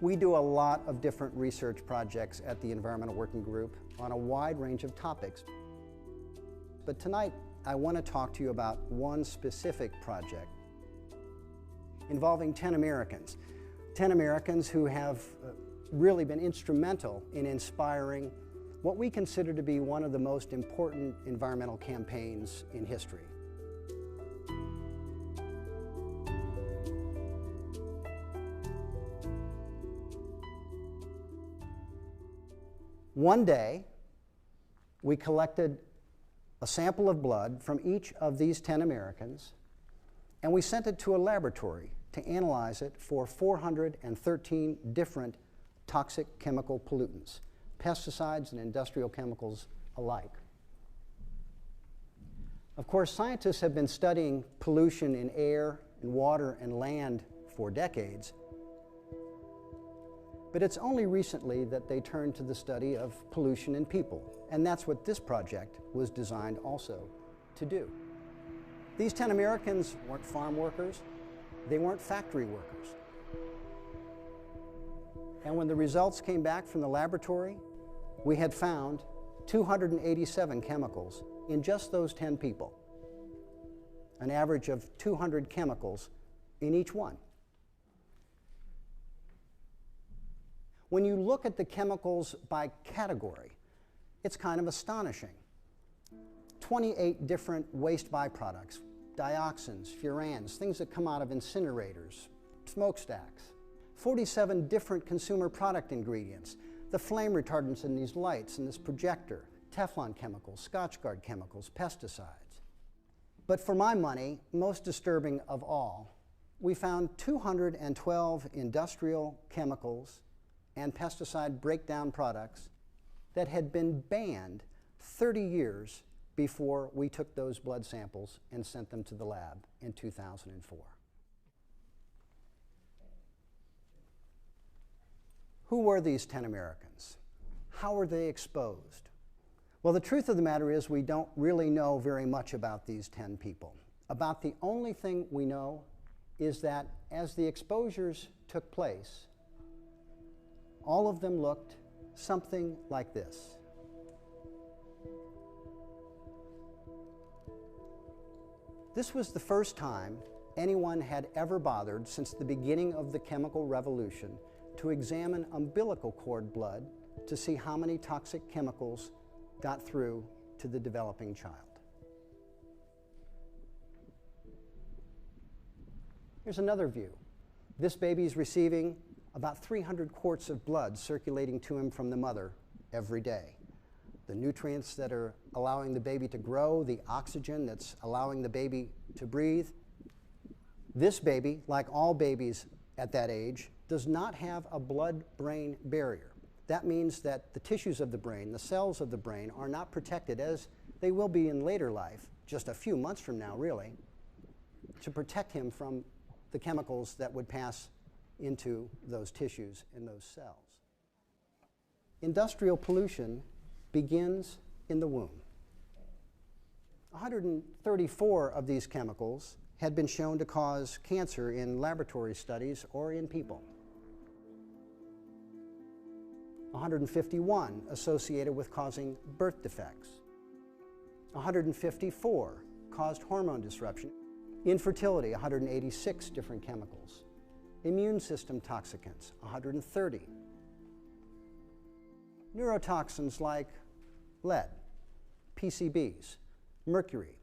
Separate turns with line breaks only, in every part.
We do a lot of different research projects at the Environmental Working Group on a wide range of topics. But tonight, I want to talk to you about one specific project involving 10 Americans. 10 Americans who have really been instrumental in inspiring what we consider to be one of the most important environmental campaigns in history. One day, we collected a sample of blood from each of these 10 Americans, and we sent it to a laboratory to analyze it for 413 different toxic chemical pollutants, pesticides and industrial chemicals alike. Of course, scientists have been studying pollution in air, in water, and land for decades. But it's only recently that they turned to the study of pollution in people, and that's what this project was designed also to do. These 10 Americans weren't farm workers, they weren't factory workers. And when the results came back from the laboratory, we had found 287 chemicals in just those 10 people, an average of 200 chemicals in each one. When you look at the chemicals by category, it's kind of astonishing. 28 different waste byproducts, dioxins, furans, things that come out of incinerators, smokestacks. 47 different consumer product ingredients, the flame retardants in these lights and this projector, Teflon chemicals, Scotchgard chemicals, pesticides. But for my money, most disturbing of all, we found 212 industrial chemicals and pesticide breakdown products that had been banned 30 years before we took those blood samples and sent them to the lab in 2004. Who were these 10 Americans? How were they exposed? Well, the truth of the matter is we don't really know very much about these 10 people. About the only thing we know is that as the exposures took place, all of them looked something like this. This was the first time anyone had ever bothered since the beginning of the chemical revolution to examine umbilical cord blood to see how many toxic chemicals got through to the developing child. Here's another view. This baby is receiving about 300 quarts of blood circulating to him from the mother every day. The nutrients that are allowing the baby to grow, the oxygen that's allowing the baby to breathe. This baby, like all babies at that age, does not have a blood-brain barrier. That means that the tissues of the brain, the cells of the brain, are not protected as they will be in later life, just a few months from now really, to protect him from the chemicals that would pass into those tissues and those cells. Industrial pollution begins in the womb. 134 of these chemicals had been shown to cause cancer in laboratory studies or in people. 151 associated with causing birth defects. 154 caused hormone disruption. Infertility, 186 different chemicals. Immune system toxicants, 130. Neurotoxins like lead, PCBs, mercury,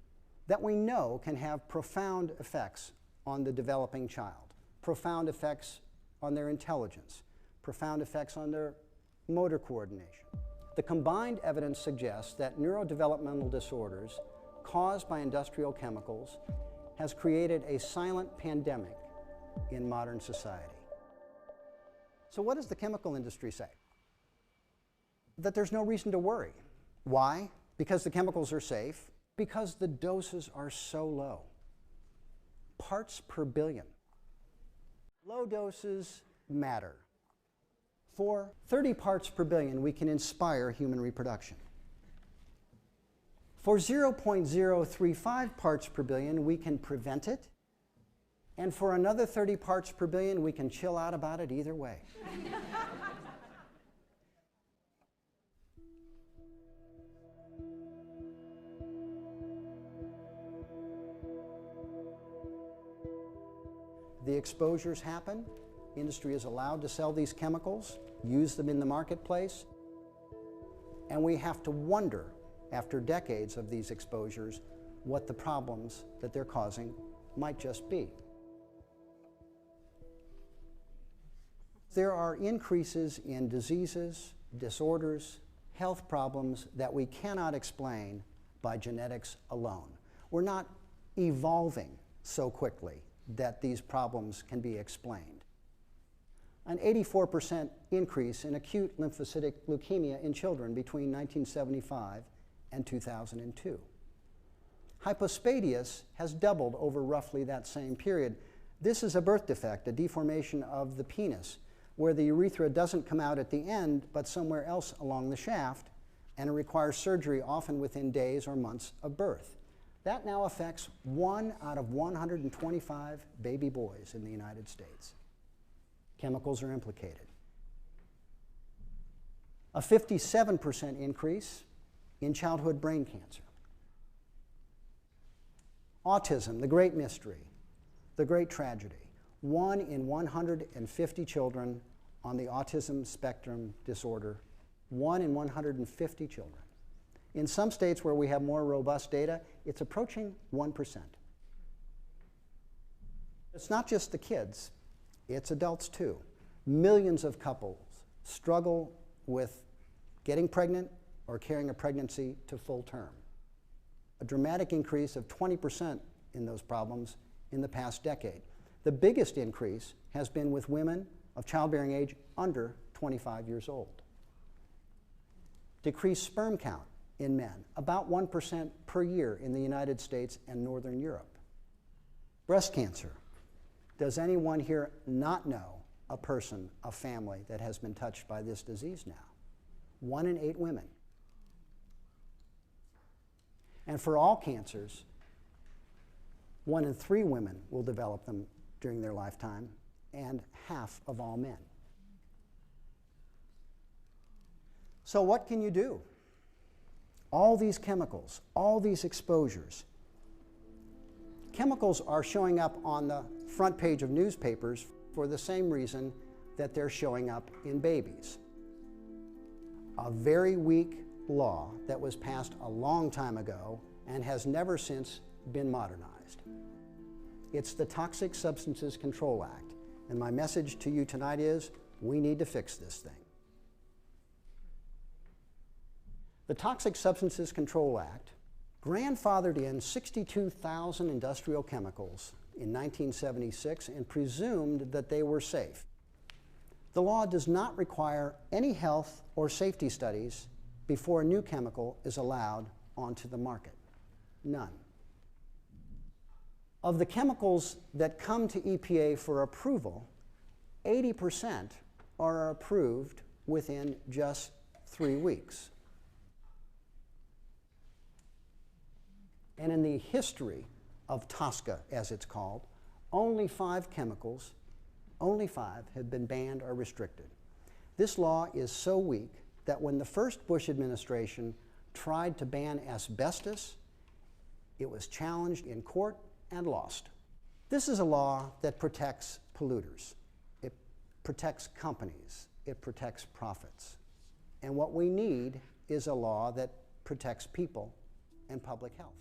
that we know can have profound effects on the developing child, profound effects on their intelligence, profound effects on their motor coordination. The combined evidence suggests that neurodevelopmental disorders caused by industrial chemicals has created a silent pandemic in modern society. So what does the chemical industry say? That there's no reason to worry. Why? Because the chemicals are safe, because the doses are so low. Parts per billion. Low doses matter. For 30 parts per billion, we can inspire human reproduction. For 0.035 parts per billion, we can prevent it. And for another 30 parts per billion, we can chill out about it either way. The exposures happen. Industry is allowed to sell these chemicals, use them in the marketplace, and we have to wonder, after decades of these exposures, what the problems that they're causing might just be. There are increases in diseases, disorders, health problems that we cannot explain by genetics alone. We're not evolving so quickly that these problems can be explained. An 84% increase in acute lymphocytic leukemia in children between 1975 and 2002. Hypospadias has doubled over roughly that same period. This is a birth defect, a deformation of the penis, where the urethra doesn't come out at the end, but somewhere else along the shaft, and it requires surgery often within days or months of birth. That now affects 1 out of 125 baby boys in the United States. Chemicals are implicated. A 57% increase in childhood brain cancer. Autism, the great mystery, the great tragedy. 1 in 150 children on the autism spectrum disorder. 1 in 150 children. In some states where we have more robust data, it's approaching 1%. It's not just the kids, it's adults too. Millions of couples struggle with getting pregnant or carrying a pregnancy to full term. A dramatic increase of 20% in those problems in the past decade. The biggest increase has been with women of childbearing age under 25 years old. Decreased sperm count in men, about 1% per year in the United States and Northern Europe. Breast cancer. Does anyone here not know a person, a family that has been touched by this disease now? 1 in 8 women. And for all cancers, 1 in 3 women will develop them during their lifetime, and half of all men. So what can you do? All these chemicals, all these exposures. Chemicals are showing up on the front page of newspapers for the same reason that they're showing up in babies. A very weak law that was passed a long time ago and has never since been modernized. It's the Toxic Substances Control Act, and my message to you tonight is we need to fix this thing. The Toxic Substances Control Act grandfathered in 62,000 industrial chemicals in 1976 and presumed that they were safe. The law does not require any health or safety studies before a new chemical is allowed onto the market. None. Of the chemicals that come to EPA for approval, 80% are approved within just 3 weeks. And in the history of TSCA, as it's called, only 5 chemicals, only 5 have been banned or restricted. This law is so weak that when the first Bush administration tried to ban asbestos, it was challenged in court and lost. This is a law that protects polluters. It protects companies. It protects profits. And what we need is a law that protects people and public health.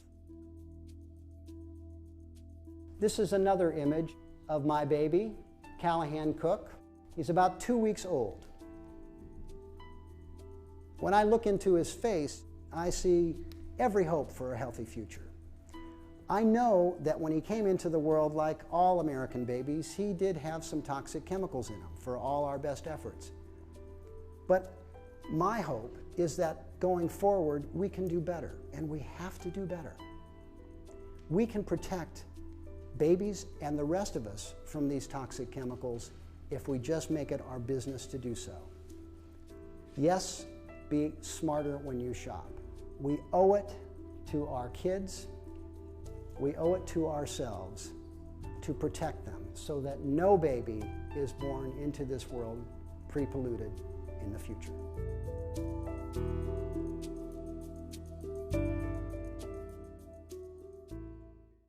This is another image of my baby, Callahan Cook. He's about 2 weeks old. When I look into his face, I see every hope for a healthy future. I know that when he came into the world, like all American babies, he did have some toxic chemicals in him for all our best efforts. But my hope is that going forward, we can do better, and we have to do better. We can protect babies and the rest of us from these toxic chemicals if we just make it our business to do so. Yes, be smarter when you shop. We owe it to our kids, we owe it to ourselves to protect them so that no baby is born into this world pre-polluted in the future.